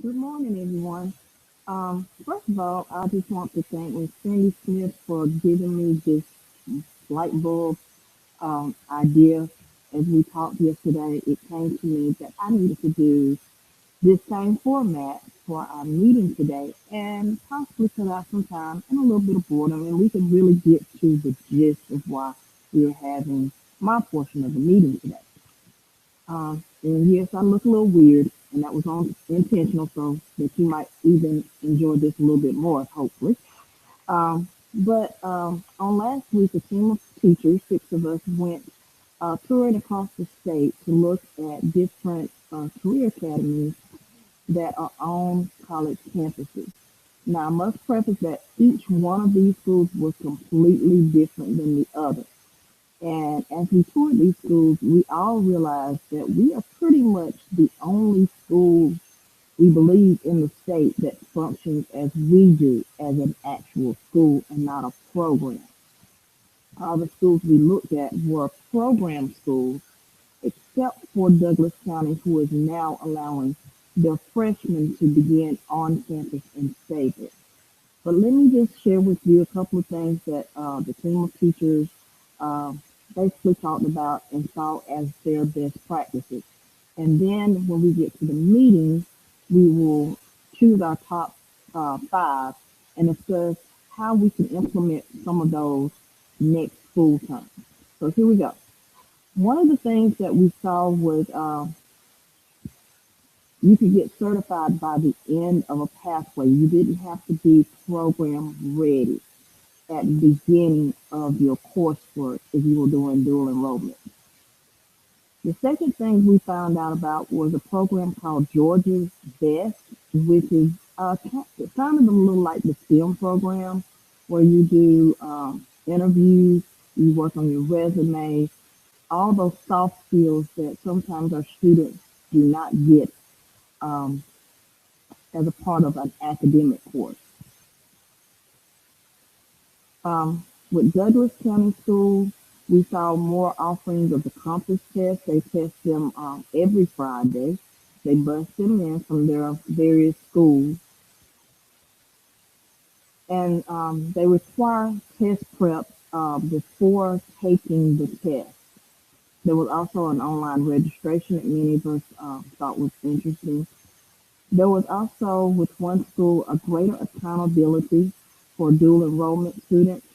Good morning, everyone. First of all, I just want to thank Ms. Cindy Smith for giving me this light bulb idea. As we talked yesterday, it came to me that I needed to do this same format for our meeting today and possibly cut out some time and a little bit of boredom, and we can really get to the gist of why we're having my portion of the meeting today. And yes, I look a little weird, and that was on intentional, so that you might even enjoy this a little bit more, hopefully. But on last week, a team of teachers, six of us, went touring across the state to look at different career academies that are on college campuses. Now, I must preface that each one of these schools was completely different than the other. And as we toured these schools, we all realized that we are pretty much the only school we believe in the state that functions as we do as an actual school and not a program. All the schools we looked at were program schools, except for Douglas County, who is now allowing their freshmen to begin on campus and stay there. But let me just share with you a couple of things that the team of teachers uh, basically talked about and saw as their best practices. And then when we get to the meeting, we will choose our top five and discuss how we can implement some of those next school term. So here we go. One of the things that we saw was you could get certified by the end of a pathway. You didn't have to be program ready at the beginning of your coursework if you were doing dual enrollment. The second thing we found out about was a program called Georgia's Best, which is it sounded a little like the STEM program, where you do interviews, you work on your resume, all those soft skills that sometimes our students do not get um, as a part of an academic course. With Douglas County Schools, we saw more offerings of the Compass test. They test them every Friday. They bus them in from their various schools, and they require test prep before taking the test. There was also an online registration that many of us thought was interesting. There was also, with one school, a greater accountability for dual enrollment students.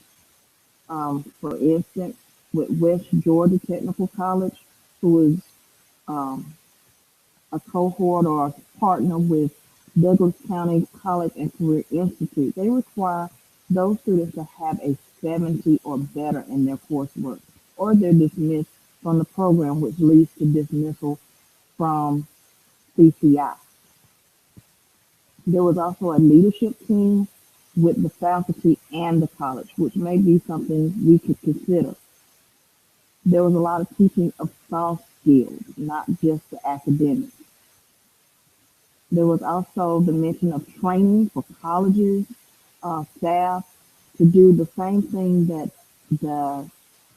For instance, with West Georgia Technical College, who is um, a cohort or a partner with Douglas County College and Career Institute, they require those students to have a 70 or better in their coursework, or they're dismissed from the program, which leads to dismissal from CCI. There was also a leadership team with the faculty and the college, which may be something we could consider. There was a lot of teaching of soft skills, not just the academics. There was also the mention of training for colleges, staff to do the same thing that the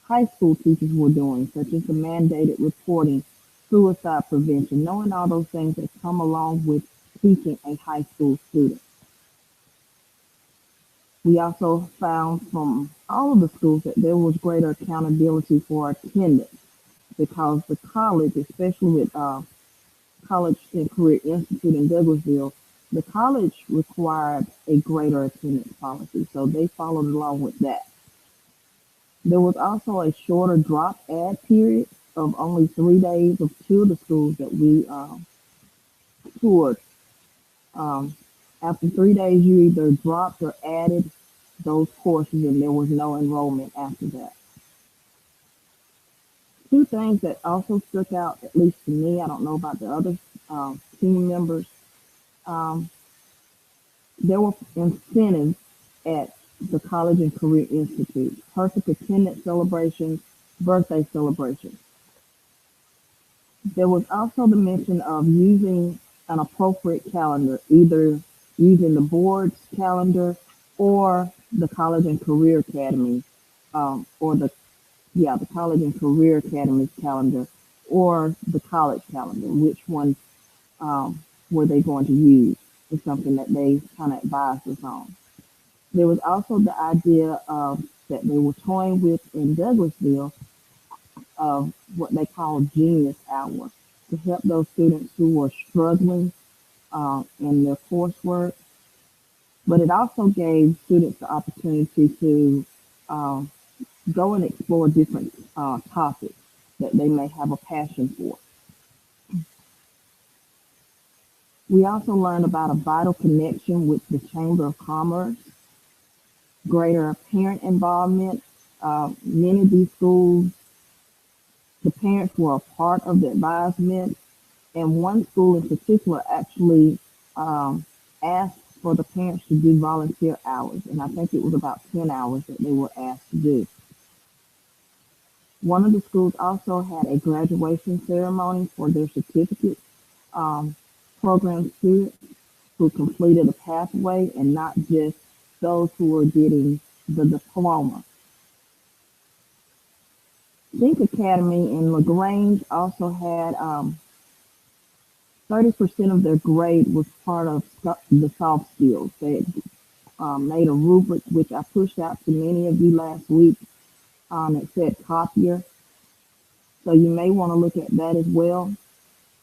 high school teachers were doing, such as the mandated reporting, suicide prevention, knowing all those things that come along with teaching a high school student. We also found from all of the schools that there was greater accountability for attendance because the college, especially with College and Career Institute in Douglasville, the college required a greater attendance policy, so they followed along with that. There was also a shorter drop add period of only 3 days of two of the schools that we toured. Um, After 3 days, you either dropped or added those courses, and there was no enrollment after that. Two things that also stuck out, at least to me, I don't know about the other team members, um, there were incentives at the College and Career Institute, perfect attendance celebrations, birthday celebrations. There was also the mention of using an appropriate calendar, either using the board's calendar or the College and Career Academy, or the College and Career Academy's calendar, or the college calendar. Which one were they going to use? is something that they kind of advised us on. There was also the idea of that they were toying with in Douglasville of what they call Genius Hour to help those students who were struggling in their coursework. But it also gave students the opportunity to uh, go and explore different topics that they may have a passion for. We also learned about a vital connection with the Chamber of Commerce, greater parent involvement. Many of these schools, the parents were a part of the advisement, and one school in particular actually um, asked for the parents to do volunteer hours, and I think it was about 10 hours that they were asked to do. One of the schools also had a graduation ceremony for their certificate um, program students who completed a pathway and not just those who were getting the diploma. Think Academy in LaGrange also had 30% of their grade was part of the soft skills. They made a rubric which I pushed out to many of you last week. It said copier, so you may want to look at that as well.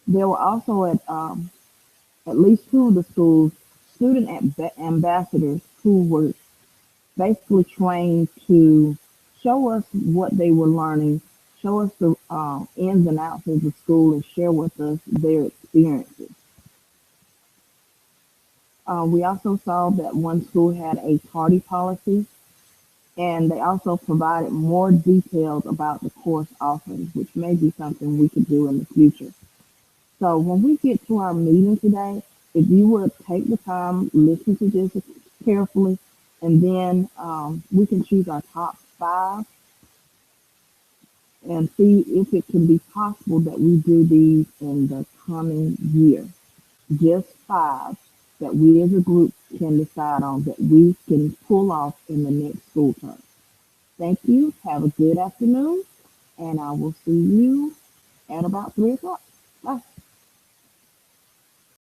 There were also at least two of the schools student ambassadors who were basically trained to show us what they were learning, show us the ins and outs of the school, and share with us their experiences. We also saw that one school had a tardy policy, and they also provided more details about the course offerings, which may be something we could do in the future. So when we get to our meeting today, if you would take the time, listen to this carefully, and then we can choose our top five and see if it can be possible that we do these in the coming year. Just five that we as a group can decide on that we can pull off in the next school term. Thank you. Have a good afternoon, and I will see you at about 3 o'clock. Bye.